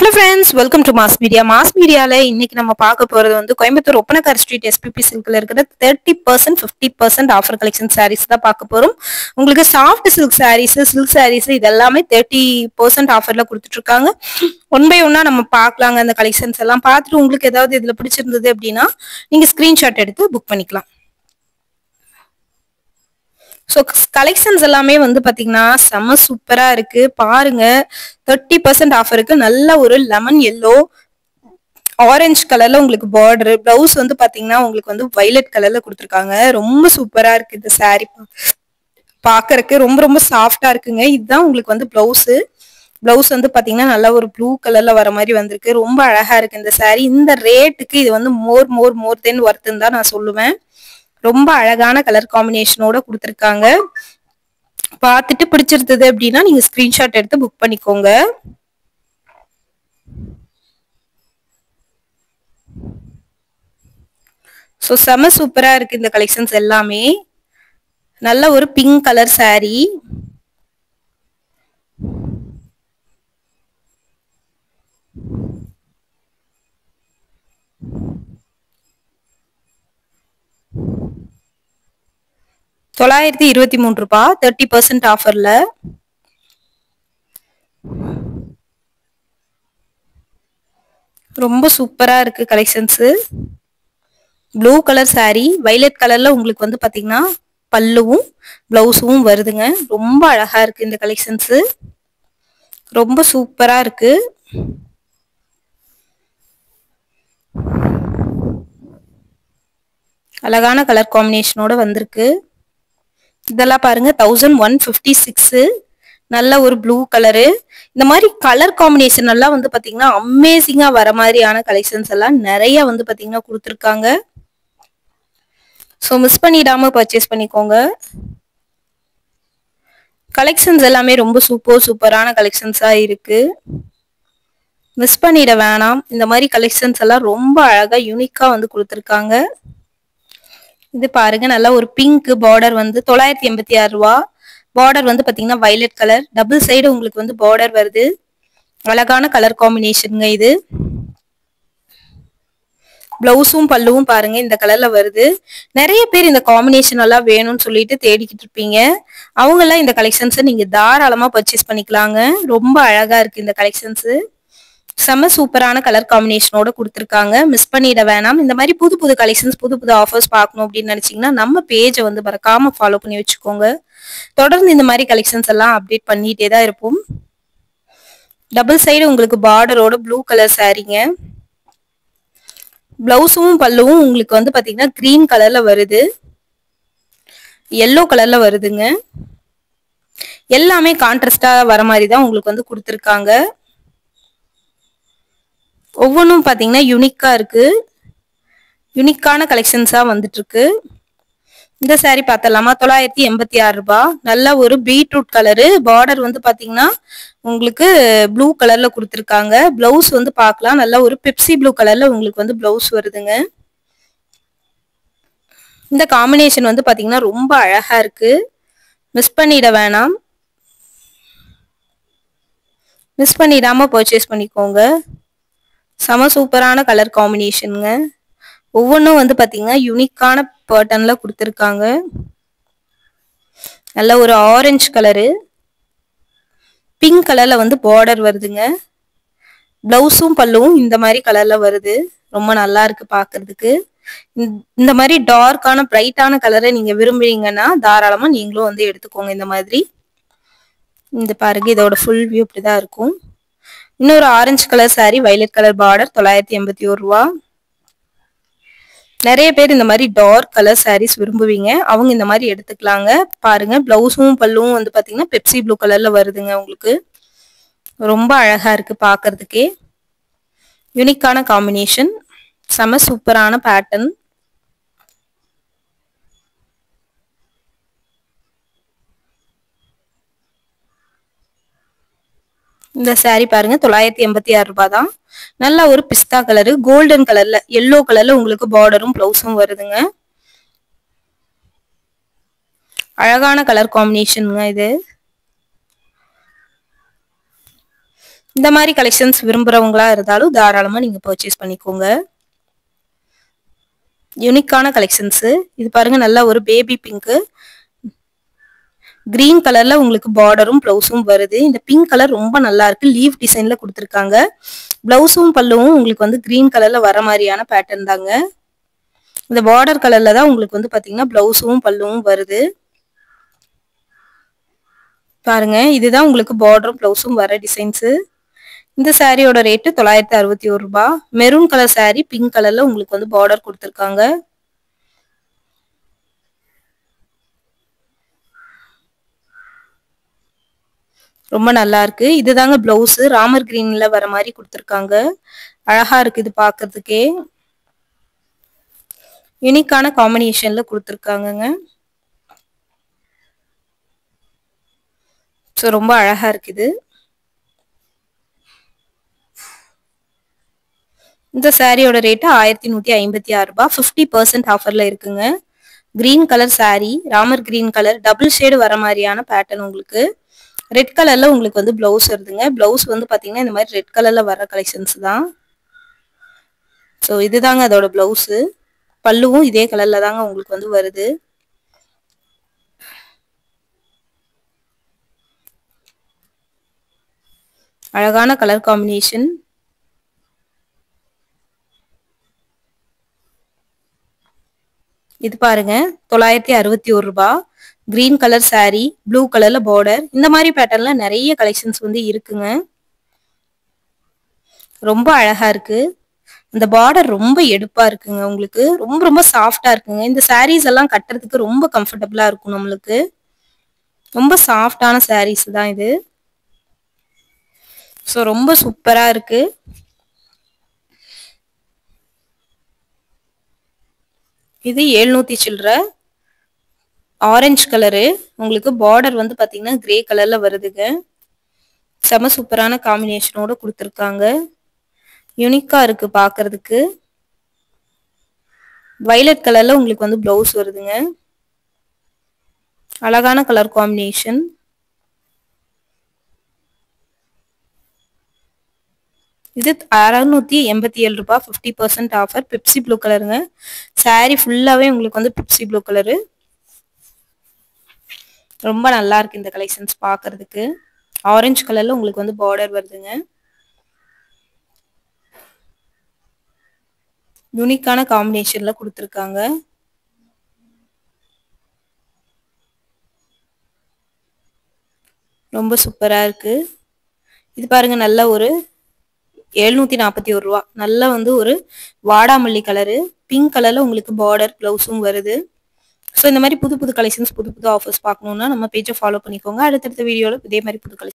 Hello friends, welcome to Mass Media. Mass Media ல இன்னைக்கு நம்ம பார்க்க போறது வந்து கோயம்புத்தூர் ஒப்பனக்கார் ஸ்ட்ரீட் SPP சில்க்ல இருக்கிற 30% 50% ஆஃபர் கலெக்ஷன் sarees தான் பார்க்க போறோம். உங்களுக்கு soft silk sarees, silk sarees இதெல்லாமே 30% ஆஃபர்ல கொடுத்துட்டு இருக்காங்க. ஒன் பை ஒன்னா நம்ம பார்க்கலாங்க. அந்த கலெக்ஷன்ஸ் எல்லாம் பார்த்துட்டு உங்களுக்கு ஏதாவது இதுல பிடிச்சிருந்தது அப்படின்னா நீங்க ஸ்கிரீன்ஷாட் எடுத்து புக் பண்ணிக்கலாம். ஸோ கலெக்ஷன்ஸ் எல்லாமே வந்து பாத்தீங்கன்னா செம சூப்பரா இருக்கு பாருங்க. 30% ஆஃபருக்கு நல்ல ஒரு லெமன் எல்லோ ஆரஞ்சு கலர்ல உங்களுக்கு பார்டர், பிளவுஸ் வந்து பாத்தீங்கன்னா உங்களுக்கு வந்து வயலட் கலர்ல கொடுத்துருக்காங்க. ரொம்ப சூப்பரா இருக்கு இந்த சாரி பாக்குறதுக்கு. ரொம்ப ரொம்ப சாஃப்டா இருக்குங்க. இதுதான் உங்களுக்கு வந்து பிளவுஸ் வந்து பாத்தீங்கன்னா நல்லா ஒரு ப்ளூ கலர்ல வர மாதிரி வந்திருக்கு. ரொம்ப அழகா இருக்கு இந்த சாரி. இந்த ரேட்டுக்கு இது வந்து மோர் தென் ஒர்த்துன்னு தான் நான் சொல்லுவேன். ரொம்ப அழகான கலர் காம்பினேஷனோட கொடுத்துருக்காங்க. பார்த்துட்டு பிடிச்சிருந்தது அப்படின்னா நீங்க ஸ்கிரீன்ஷாட் எடுத்து புக் பண்ணிக்கோங்க. ஸோ செம சூப்பரா இருக்கு இந்த கலெக்ஷன்ஸ் எல்லாமே. நல்ல ஒரு பிங்க் கலர் சாரி. ₹923 30% ஆஃபர்ல. ரொம்ப சூப்பரா இருக்கு collections. Blue colour sorry, violet கலர்ல உங்களுக்கு வந்து பாத்தீங்கன்னா பல்லுவும் பிளவுஸும் வருதுங்க. ரொம்ப அழகா இருக்கு இந்த கலெக்ஷன்ஸ். ரொம்ப சூப்பரா இருக்கு. அழகான கலர் காம்பினேஷனோட வந்திருக்கு. இதெல்லாம் பாருங்க 1156. நல்ல ஒரு ப்ளூ கலரு. இந்த மாதிரி கலர் காம்பினேஷன் எல்லாம் வந்து பாத்தீங்கன்னா அமேசிங்கா வர மாதிரியான கலெக்ஷன்ஸ் எல்லாம் நிறைய வந்து பாத்தீங்கன்னா கொடுத்துருக்காங்க. ஸோ மிஸ் பண்ணிடாம பர்ச்சேஸ் பண்ணிக்கோங்க. கலெக்ஷன்ஸ் எல்லாமே ரொம்ப சூப்பரான கலெக்ஷன்ஸா இருக்கு. மிஸ் பண்ணிட வேணாம். இந்த மாதிரி கலெக்ஷன்ஸ் எல்லாம் ரொம்ப அழகா யூனிக்கா வந்து கொடுத்துருக்காங்க. இது பாருங்க நல்ல ஒரு பிங்க் பார்டர் வந்து ₹986. பார்டர் வந்து பாத்தீங்கன்னா வயலட் கலர், டபுள் சைடு உங்களுக்கு வந்து பார்டர் வருது. அழகான கலர் காம்பினேஷனுங்க இது. பிளவுஸும் பல்லுவும் பாருங்க இந்த கலர்ல வருது. நிறைய பேர் இந்த காம்பினேஷன் எல்லாம் வேணும்னு சொல்லிட்டு தேடிக்கிட்டு இருப்பீங்க. அவங்க எல்லாம் இந்த கலெக்ஷன்ஸை நீங்க தாராளமா பர்ச்சேஸ் பண்ணிக்கலாங்க. ரொம்ப அழகா இருக்கு இந்த கலெக்ஷன்ஸ். செம்ம சூப்பரான கலர் காம்பினேஷனோட கொடுத்துருக்காங்க. மிஸ் பண்ணிட வேணாம். இந்த மாதிரி புது கலெக்ஷன்ஸ் புது ஆஃபர்ஸ் பார்க்கணும் அப்படின்னு நினைச்சீங்கன்னா நம்ம பேஜை வந்து மறக்காம ஃபாலோ பண்ணி வச்சுக்கோங்க. தொடர்ந்து இந்த மாதிரி கலெக்ஷன்ஸ் எல்லாம் அப்டேட் பண்ணிட்டே தான் இருப்போம். டபுள் சைடு உங்களுக்கு பார்டரோட ப்ளூ கலர் சாரீங்க. பிளவுஸும் பல்லுவும் உங்களுக்கு வந்து பாத்தீங்கன்னா கிரீன் கலர்ல வருது, எல்லோ கலர்ல வருதுங்க. எல்லாமே கான்ட்ராஸ்டா வர மாதிரி தான் உங்களுக்கு வந்து கொடுத்துருக்காங்க. ஒவ்வொன்றும் பாத்தீங்கன்னா யூனிக்கா இருக்கு. யூனிக்கான கலெக்ஷன்ஸா வந்துட்டு இருக்கு. இந்த சாரி பார்த்தலாமா? ₹986. நல்ல ஒரு பீட்ரூட் கலரு. பார்டர் வந்து பாத்தீங்கன்னா உங்களுக்கு ப்ளூ கலர்ல கொடுத்துருக்காங்க. பிளவுஸ் வந்து பார்க்கலாம். நல்ல ஒரு பெப்சி ப்ளூ கலர்ல உங்களுக்கு வந்து பிளவுஸ் வருதுங்க. இந்த காம்பினேஷன் வந்து பாத்தீங்கன்னா ரொம்ப அழகா இருக்கு. மிஸ் பண்ணிட வேணாம். மிஸ் பண்ணிடாம பர்ச்சேஸ் பண்ணிக்கோங்க. செம சூப்பரான கலர் காம்பினேஷனுங்க. ஒவ்வொன்றும் வந்து பாத்தீங்கன்னா யூனிக்கான பேட்டர்ன்ல கொடுத்துருக்காங்க. நல்ல ஒரு ஆரஞ்சு கலரு, பிங்க் கலர்ல வந்து பார்டர் வருதுங்க. பிளவுஸும் பல்லுவும் இந்த மாதிரி கலர்ல வருது. ரொம்ப நல்லா இருக்கு பாக்குறதுக்கு. இந்த மாதிரி டார்க்கான பிரைட்டான கலரை நீங்க விரும்புறீங்கன்னா தாராளமா நீங்களும் வந்து எடுத்துக்கோங்க. இந்த மாதிரி இந்த பாருங்க, இதோட ஃபுல் வியூ இப்படிதான் இருக்கும். இன்னொரு orange colour sorry, violet colour border, ₹981. நிறைய பேர் இந்த மாதிரி டார்க் கலர் சாரீஸ் விரும்புவீங்க. அவங்க இந்த மாதிரி எடுத்துக்கலாங்க. பாருங்க, பிளவுஸும் பல்லுவும் வந்து பாத்தீங்கன்னா பெப்சி ப்ளூ கலர்ல வருதுங்க. உங்களுக்கு ரொம்ப அழகா இருக்கு பாக்குறதுக்கே. யூனிக்கான காம்பினேஷன், செம சூப்பரான பேட்டர்ன். இந்த சாரி பாருங்க, ₹986 தான். நல்ல ஒரு பிஸ்தா கலரு, கோல்டன் கலர்ல, எல்லோ கலர்ல உங்களுக்கு பார்டரும் பிளவுஸும் வருதுங்க. அழகான கலர் காம்பினேஷனுங்க இது. இந்த மாதிரி கலெக்ஷன்ஸ் விரும்புறவங்களா இருந்தாலும் தாராளமா நீங்க பர்ச்சேஸ் பண்ணிக்கோங்க. யூனிக்கான கலெக்ஷன்ஸ். இது பாருங்க, நல்ல ஒரு பேபி பிங்க், கிரீன் கலர்ல உங்களுக்கு பார்டரும் பிளவுஸும் வருது. இந்த பிங்க் கலர் ரொம்ப நல்லா இருக்கு. லீவ் டிசைன்ல கொடுத்துருக்காங்க. பிளவுஸும் பல்லுவும் உங்களுக்கு வந்து கிரீன் கலர்ல வர மாதிரியான பேட்டர்ன் தாங்க. இந்த பார்டர் கலர்ல தான் உங்களுக்கு வந்து பாத்தீங்கன்னா பிளவுஸும் பல்லுவும் வருது. பாருங்க, இதுதான் உங்களுக்கு பார்டரும் பிளவுஸும் வர டிசைன்ஸ். இந்த சாரியோட ரேட்டு 961 ரூபாய். மெரூன் கலர் சாரி, பிங்க் கலர்ல உங்களுக்கு வந்து பார்டர் கொடுத்துருக்காங்க. ரொம்ப நல்லா இருக்கு. இதுதாங்க பிளவுஸ், ராமர் கிரீன்ல வர மாதிரி கொடுத்துருக்காங்க. அழகா இருக்கு இது பாக்குறதுக்கே. யூனிக்கான காம்பினேஷன்ல கொடுத்துருக்காங்கங்க. ஸோ ரொம்ப அழகா இருக்குது. இந்த சாரியோட ரேட்டு 1156 ரூபாய். 50% ஆஃபர்ல இருக்குங்க. Green colour sorry, Ramar green colour double shade வர மாதிரியான பேட்டர்ன் உங்களுக்கு. ரெட் கலர்ல உங்களுக்கு வந்து பிளவுஸ் வருதுங்க. பிளவுஸ் வந்து பாத்தீங்கன்னா இந்த மாதிரி ரெட் கலர்ல வர கலெக்ஷன்ஸ் தான். ஸோ இதுதாங்க அதோட பிளவுஸ். பல்லுவும் இதே கலர்ல தாங்க உங்களுக்கு வந்து வருது. அழகான கலர் காம்பினேஷன். இது பாருங்க, 961 ரூபாய். கிரீன் கலர் சாரி, ப்ளூ கலர்ல பார்டர். இந்த மாதிரி பேட்டர்ன்ல நிறைய கலெக்ஷன்ஸ் வந்து இருக்குங்க. ரொம்ப அழகா இருக்கு. இந்த பார்டர் ரொம்ப எடுப்பா இருக்குங்க. உங்களுக்கு ரொம்ப ரொம்ப சாஃப்டா இருக்குங்க. இந்த சாரீஸ் எல்லாம் கட்டுறதுக்கு ரொம்ப கம்ஃபர்டபுளா இருக்கும். நம்மளுக்கு ரொம்ப சாஃப்டான சாரீஸ் தான் இது. ஸோ ரொம்ப சூப்பரா இருக்கு. இது 700 சில்லற. Orange colour. உங்களுக்கு பார்டர் வந்து பாத்தீங்கன்னா கிரே கலர்ல வருதுங்க. செம சூப்பரான காம்பினேஷனோட கொடுத்துருக்காங்க. யூனிக்கா இருக்கு பாக்குறதுக்கு. வயலட் கலர்ல உங்களுக்கு வந்து பிளவுஸ் வருதுங்க. அழகான கலர் காம்பினேஷன். இது 687 ரூபாய். 50% ஆஃபர். பெப்சி ப்ளூ கலருங்க. சாரி ஃபுல்லாவே உங்களுக்கு வந்து பெப்சி ப்ளூ கலரு. ரொம்ப நல்லா இருக்கு இந்த கலெக்ஷன்ஸ் பாக்குறதுக்கு. ஆரஞ்சு கலர்ல உங்களுக்கு வந்து பார்டர் வருதுங்க. யூனிக்கான காம்பினேஷன்ல கொடுத்துருக்காங்க. ரொம்ப சூப்பரா இருக்கு. இது பாருங்க, நல்ல ஒரு 741 ரூபாய். நல்ல வந்து ஒரு வாடாமல்லி கலரு, பிங்க் கலர்ல உங்களுக்கு பார்டர் பிளவுஸும் வருது. ஸோ இந்த மாதிரி புது புது கலெக்ஷன்ஸ், புது புது ஆஃபர்ஸ் பார்க்கணும்னா நம்ம பேஜை ஃபாலோ பண்ணிக்கோங்க. அடுத்தடுத்த வீடியோவில் இதே மாதிரி புது கலெக்ஷன்